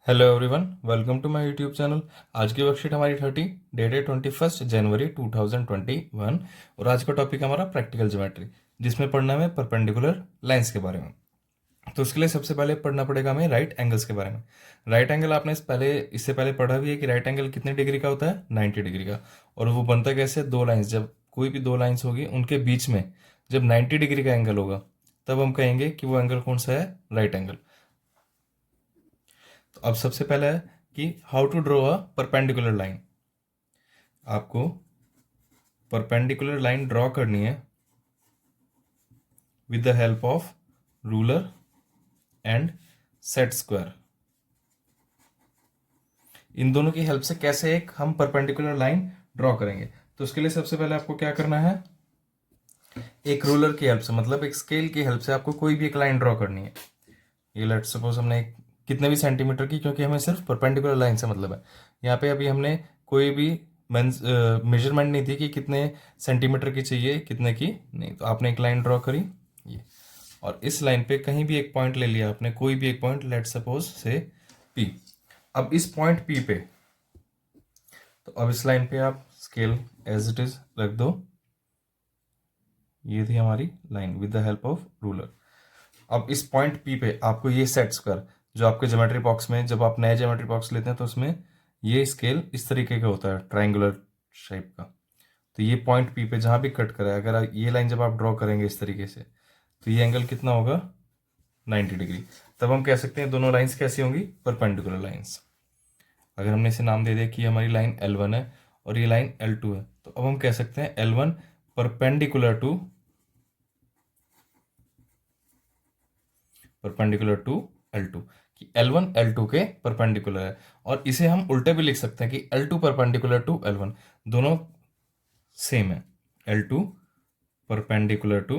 Hello everyone, welcome to my YouTube channel. आज की worksheet हमारी 30, डेट है 21 जनवरी 2021। और आज का टॉपिक हमारा प्रैक्टिकल ज्योमेट्री, जिसमें पढ़ना है परपेंडिकुलर लाइंस के बारे में। तो उसके लिए सबसे पहले पढ़ना पड़ेगा हमें राइट एंगल्स के बारे में। राइट एंगल आपने इससे पहले पढ़ा भी है कि राइट एंगल कितने डिग्री का होता है, 90 डिग्री का। और वो बनता कैसे, दो लाइंस, जब कोई भी दो लाइंस होगी उनके बीच में जब 90 डिग्री का एंगल होगा तब हम कहेंगे कि वो एंगल कौन सा है, राइट एंगल। तो अब सबसे पहले है कि how to draw a perpendicular line. आपको परपेंडिकुलर लाइन ड्रॉ करनी है with the help of ruler and set square. इन दोनों की हेल्प से कैसे एक हम परपेंडिकुलर लाइन ड्रॉ करेंगे, तो उसके लिए सबसे पहले आपको क्या करना है, एक रूलर की हेल्प से, मतलब एक स्केल की हेल्प से आपको कोई भी एक लाइन ड्रॉ करनी है। ये लेट सपोज हमने कितने भी सेंटीमीटर की, क्योंकि हमें सिर्फ परपेंडिकुलर लाइन से मतलब है। यहाँ पे अभी हमने कोई भी मेजरमेंट नहीं थी कि कितने सेंटीमीटर की चाहिए, कितने की नहीं। तो आपने एक लाइन ड्रॉ करी ये, और इस लाइन पे कहीं भी एक पॉइंट ले लिया आपने, कोई भी एक पॉइंट, लेट सपोज से पी। अब इस पॉइंट पी पे, तो अब इस लाइन पे आप स्केल एज इट इज रख दो। ये थी हमारी line with the help of ruler. अब इस पॉइंट पी पे आपको ये सेट स्क्वायर, जो आपके ज्योमेट्री बॉक्स में, जब आप नए ज्योमेट्री बॉक्स लेते हैं तो उसमें ये स्केल इस तरीके का होता है, ट्रायंगुलर शेप का। तो ये पॉइंट पी पे जहां भी कट करे, अगर ये लाइन जब आप ड्रॉ करेंगे इस तरीके से, तो ये एंगल कितना होगा, 90 डिग्री। तब हम कह सकते हैं दोनों लाइंस कैसी होंगी, परपेंडिकुलर लाइंस। अगर हमने इसे नाम दे दिया कि हमारी लाइन L1 है और ये लाइन L2 है, तो अब हम कह सकते हैं L1 परपेंडिकुलर टू L2, कि L1 L2 के परपेंडिकुलर है। और इसे हम उल्टे भी लिख सकते हैं कि L2 परपेंडिकुलर टू L1, दोनों सेम है। L2 perpendicular to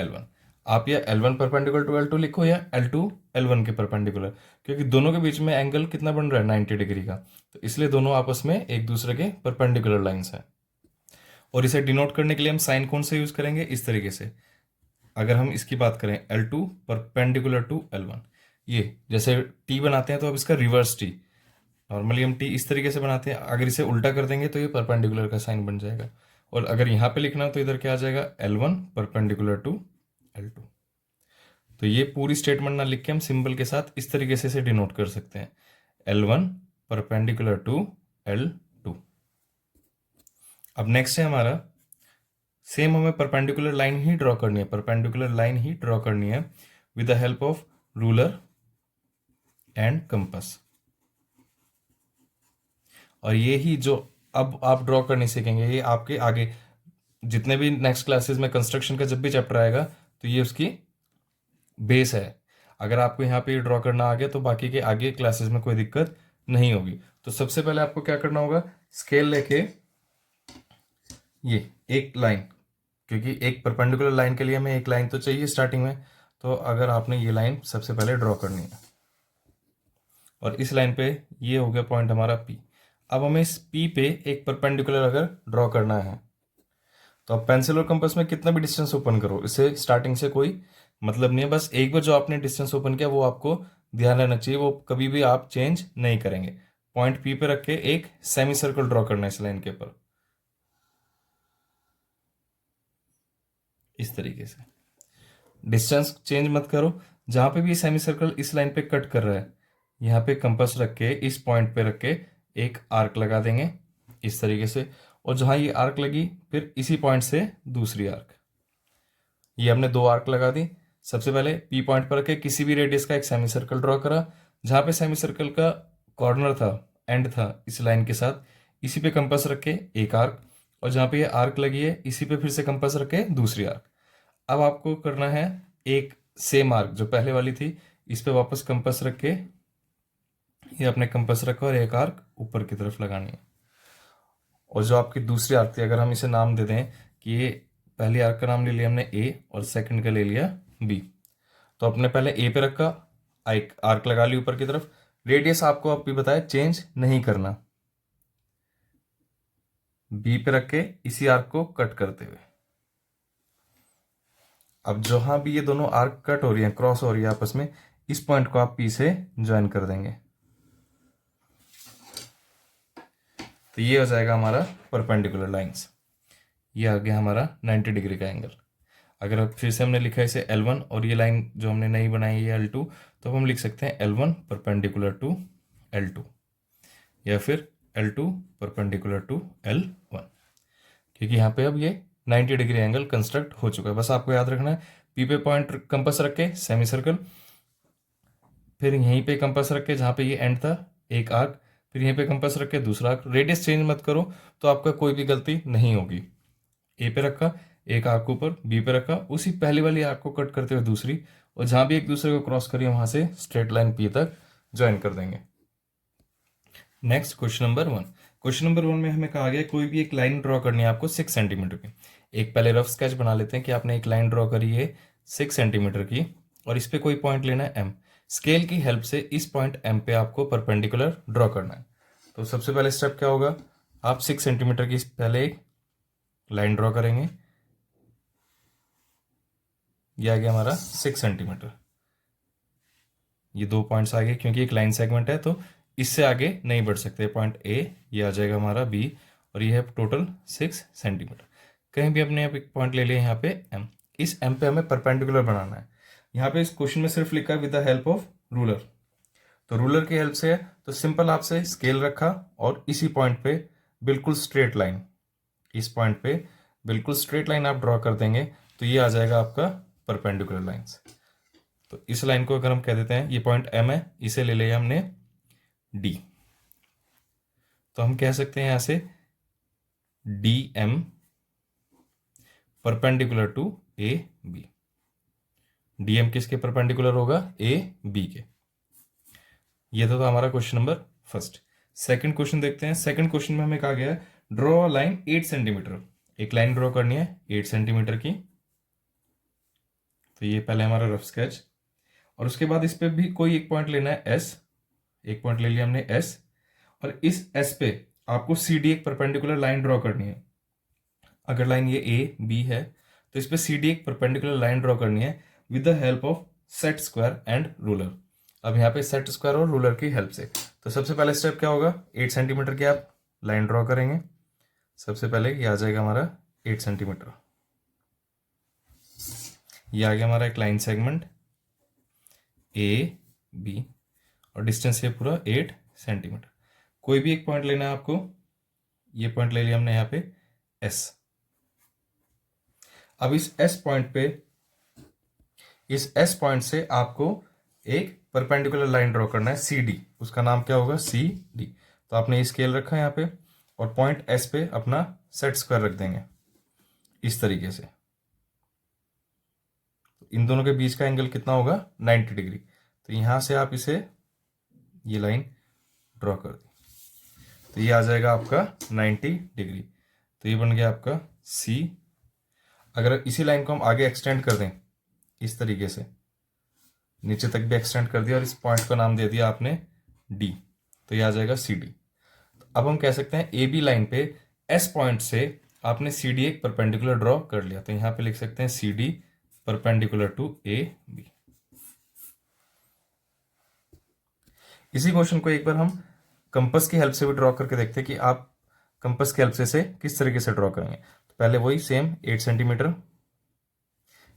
L1। आप या L1 परपेंडिकुलर टू L2 लिखो या L2 L1 के परपेंडिकुलर, क्योंकि दोनों के बीच में एंगल कितना बन रहा है, 90 डिग्री का। तो इसलिए दोनों आपस में एक दूसरे के परपेंडिकुलर लाइंस हैं। और इसे डिनोट करने के लिए हम साइन कौन से यूज करेंगे, इस तरीके से। अगर हम इसकी बात करें L2 परपेंडिकुलर टू L1, ये जैसे टी बनाते हैं तो अब इसका रिवर्स टी, नॉर्मली हम टी इस तरीके से बनाते हैं, अगर इसे उल्टा कर देंगे तो ये परपेंडिकुलर का साइन बन जाएगा। और अगर यहाँ पे लिखना तो इधर क्या आ जाएगा, L1 परपेंडिकुलर टू L2। तो ये पूरी स्टेटमेंट ना लिख के हम सिंबल के साथ इस तरीके से इसे डिनोट कर सकते हैं, L1 परपेंडिकुलर टू L2। अब नेक्स्ट है हमारा, सेम हमें परपेंडिकुलर लाइन ही ड्रॉ करनी है, परपेंडिकुलर लाइन ही ड्रॉ करनी है with the help of ruler and compass. और ये ही जो अब आप ड्रॉ करने सीखेंगे, ये आपके आगे जितने भी नेक्स्ट क्लासेस में कंस्ट्रक्शन का जब भी चैप्टर आएगा तो ये उसकी बेस है। अगर आपको यहाँ पे ड्रॉ करना आ गया तो बाकी के आगे क्लासेस में कोई दिक्कत नहीं होगी। तो सबसे पहले आपको क्या करना होगा, स्केल लेके ये एक लाइन, क्योंकि एक परपेंडिकुलर लाइन के लिए हमें एक लाइन तो चाहिए स्टार्टिंग में। तो अगर आपने ये लाइन सबसे पहले ड्रॉ करनी है, और इस लाइन पे ये हो गया पॉइंट हमारा P। अब हमें इस P पे एक परपेंडिकुलर अगर ड्रॉ करना है, तो आप पेंसिल और कंपास में कितना भी डिस्टेंस ओपन करो, इसे स्टार्टिंग से कोई मतलब नहीं है। बस एक बार जो आपने डिस्टेंस ओपन किया वो आपको ध्यान रहना चाहिए, वो कभी भी आप चेंज नहीं करेंगे। पॉइंट P पे रख के एक सेमी सर्कल ड्रॉ करना है इस लाइन के ऊपर, इस तरीके से। डिस्टेंस चेंज मत करो। जहां पे भी सेमी सर्कल इस लाइन पे कट कर रहा है, यहाँ पे कंपास रख के इस पॉइंट पे रख के एक आर्क लगा देंगे इस तरीके से। और जहां ये आर्क लगी, फिर इसी पॉइंट से दूसरी आर्क, ये हमने दो आर्क लगा दी। सबसे पहले पी पॉइंट पर रख के किसी भी रेडियस का एक सेमी सर्कल ड्रॉ करा, जहां पे सेमी सर्कल का कॉर्नर था, एंड था इस लाइन के साथ, इसी पे कंपास रख के एक आर्क। और जहां पे ये आर्क लगी है, इसी पे फिर से कंपास रख के दूसरी आर्क। अब आपको करना है एक सेम आर्क जो पहले वाली थी, इस पे वापस कंपास रख के ये अपने कंपास रखा और एक आर्क ऊपर की तरफ लगानी है। और जो आपकी दूसरी आर्क थी, अगर हम इसे नाम दे दें कि ये पहली आर्क का नाम ले लिया हमने A और सेकंड का ले लिया B, तो अपने पहले A पे रखा, एक आर्क लगा ली ऊपर की तरफ। रेडियस आपको आप भी बताया चेंज नहीं करना, B पे रख के इसी आर्क को कट करते हुए अब जहां भी ये दोनों आर्क कट हो रही है, क्रॉस हो रही है आपस में, इस पॉइंट को आप पी से ज्वाइन कर देंगे। तो ये हो जाएगा हमारा परपेंडिकुलर लाइंस। ये आ गया हमारा 90 डिग्री का एंगल। अगर अब फिर से हमने लिखा है इसे L1 और ये लाइन जो हमने नई बनाई है L2, तो हम लिख सकते हैं L1 परपेंडिकुलर टू L2 या फिर L2 परपेंडिकुलर टू L1, क्योंकि यहाँ पे अब ये 90 डिग्री एंगल कंस्ट्रक्ट हो चुका है। बस आपको याद रखना है, पी पे पॉइंट कंपास रख के सेमी सर्कल, फिर यहीं पे कंपास रख के जहाँ पे ये एंड था एक आर्क, फिर यहीं पे कंपास रख के दूसरा आर्क। रेडियस चेंज मत करो तो आपका कोई भी गलती नहीं होगी। ए पे रखा एक आर्क ऊपर, बी पे रखा उसी पहली वाली आर्क को कट करते हुए दूसरी, और जहाँ भी एक दूसरे को क्रॉस करिए वहाँ से स्ट्रेट लाइन पी तक ज्वाइन कर देंगे। Next question number 1। Question number 1 में हमें कहा गया कोई भी एक लाइन ड्रॉ करनी है आपको 6 सेंटीमीटर की। एक पहले रफ स्केच बना लेते हैं कि आपने एक लाइन ड्रॉ करी है 6 सेंटीमीटर की, और इस पे कोई पॉइंट लेना है एम। स्केल की हेल्प से इस पॉइंट एम पे आपको परपेंडिकुलर ड्रॉ करना है। तो सबसे पहले स्टेप क्या होगा, आप 6 सेंटीमीटर की पहले एक लाइन ड्रॉ करेंगे। ये आ गया हमारा 6 सेंटीमीटर। ये 2 पॉइंट्स आ गए, क्योंकि एक लाइन सेगमेंट है तो इससे आगे नहीं बढ़ सकते। पॉइंट ए, ये आ जाएगा हमारा बी, और ये है टोटल 6 सेंटीमीटर। कहीं भी अपने आप एक पॉइंट ले लिया यहाँ पे एम। इस एम पे हमें परपेंडिकुलर बनाना है। यहाँ पे इस क्वेश्चन में सिर्फ लिखा है with the help of ruler, तो रूलर की हेल्प से है तो सिंपल आपसे स्केल रखा और इसी पॉइंट पे बिल्कुल स्ट्रेट लाइन, इस पॉइंट पे बिल्कुल स्ट्रेट लाइन आप ड्रॉ कर देंगे, तो ये आ जाएगा आपका परपेंडिकुलर लाइंस। तो इस लाइन को अगर हम कह देते हैं ये पॉइंट एम है, इसे ले लिया हमने डी, तो हम कह सकते हैं यहां से D M perpendicular to A B. D M किसके परपेंडिकुलर होगा, ए बी के। ये तो था हमारा question number first. Second question देखते हैं। सेकंड क्वेश्चन में हमें कहा गया है ड्रॉ लाइन 8 सेंटीमीटर। एक लाइन ड्रॉ करनी है 8 सेंटीमीटर की। तो ये पहले हमारा रफ स्केच, और उसके बाद इस पे भी कोई एक पॉइंट लेना है एस। एक पॉइंट ले लिया हमने एस, और इस एस पे आपको सी डी एक परपेंडिकुलर लाइन ड्रॉ करनी है। अगर लाइन ये ए बी है तो इस पे सी डी एक परपेंडिकुलर लाइन ड्रॉ करनी है with the help of set square and ruler. अब यहाँ पे सेट स्क्वायर और रूलर की हेल्प से, तो सबसे पहले स्टेप क्या होगा, 8 सेंटीमीटर की आप लाइन ड्रॉ करेंगे। सबसे पहले ये आ जाएगा हमारा 8 सेंटीमीटर। ये आ गया हमारा एक लाइन सेगमेंट ए बी, और डिस्टेंस ये पूरा 8 सेंटीमीटर। कोई भी एक पॉइंट लेना है आपको। ये पॉइंट ले लिया हमने यहाँ पे एस। अब इस एस पॉइंट पे, इस एस पॉइंट से आपको एक परपेंडिकुलर लाइन ड्रॉ करना है सी डी। उसका नाम क्या होगा, सी डी। तो आपने ये स्केल रखा है यहाँ पे, और पॉइंट एस पे अपना सेट स्क्वायर रख देंगे इस तरीके से। इन दोनों के बीच का एंगल कितना होगा, 90 डिग्री। तो यहां से आप इसे ये लाइन ड्रॉ कर दी, तो ये आ जाएगा आपका 90 डिग्री। तो ये बन गया आपका सी। अगर इसी लाइन को हम आगे एक्सटेंड कर दें इस तरीके से, नीचे तक भी एक्सटेंड कर दिया और इस पॉइंट का नाम दे दिया आपने डी, तो ये आ जाएगा सी डी। तो अब हम कह सकते हैं ए बी लाइन पे एस पॉइंट से आपने सी डी एक परपेंडिकुलर ड्रॉ कर लिया, तो यहां पे लिख सकते हैं C D perpendicular to A B. इसी क्वेश्चन को एक बार हम कंपास की हेल्प से भी ड्रॉ करके देखते हैं कि आप कंपास की हेल्प से इसे किस तरीके से ड्रॉ करेंगे। तो पहले वही सेम 8 सेंटीमीटर,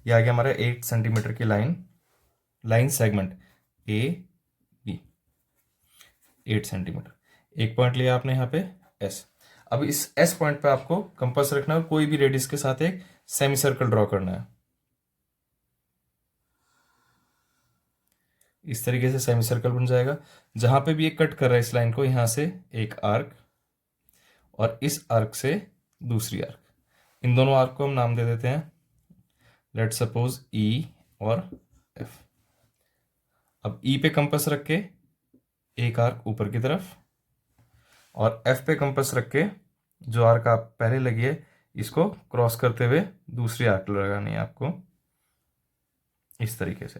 ये आ गया हमारा 8 सेंटीमीटर की line segment A B 8 centimetre. एक पॉइंट लिया आपने यहाँ पे एस। अब इस एस पॉइंट पे आपको कंपास रखना है और कोई भी रेडियस के साथ एक सेमी सर्कल ड्रॉ करना है। इस तरीके से सेमी सर्कल बन जाएगा। जहां पे भी ये कट कर रहा है इस लाइन को, यहां से एक आर्क और इस आर्क से दूसरी आर्क। इन दोनों आर्क को हम नाम दे देते हैं, लेट सपोज ई और एफ। अब ई पे कंपास रख के एक आर्क ऊपर की तरफ, और एफ पे कंपास रख के जो आर्क आप पहले लगी है इसको क्रॉस करते हुए दूसरी आर्क लगानी है आपको इस तरीके से।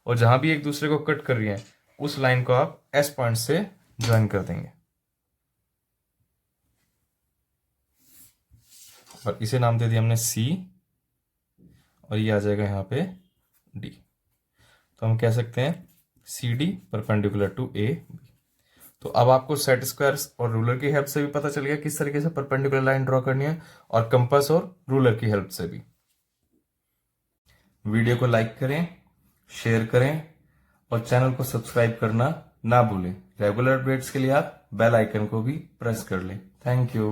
और जहां भी एक दूसरे को कट कर रही है उस लाइन को आप एस पॉइंट से ज्वाइन कर देंगे, और इसे नाम दे दिया हमने सी, और ये आ जाएगा यहाँ पे डी। तो हम कह सकते हैं C D perpendicular to A B. तो अब आपको सेट स्क्वायर्स और रूलर की हेल्प से भी पता चल गया किस तरीके से परपेंडिकुलर लाइन ड्रॉ करनी है, और कंपास और रूलर की हेल्प से भी। वीडियो को लाइक करें, शेयर करें और चैनल को सब्सक्राइब करना ना भूलें। रेगुलर अपडेट्स के लिए आप बेल आइकन को भी प्रेस कर लें। Thank you.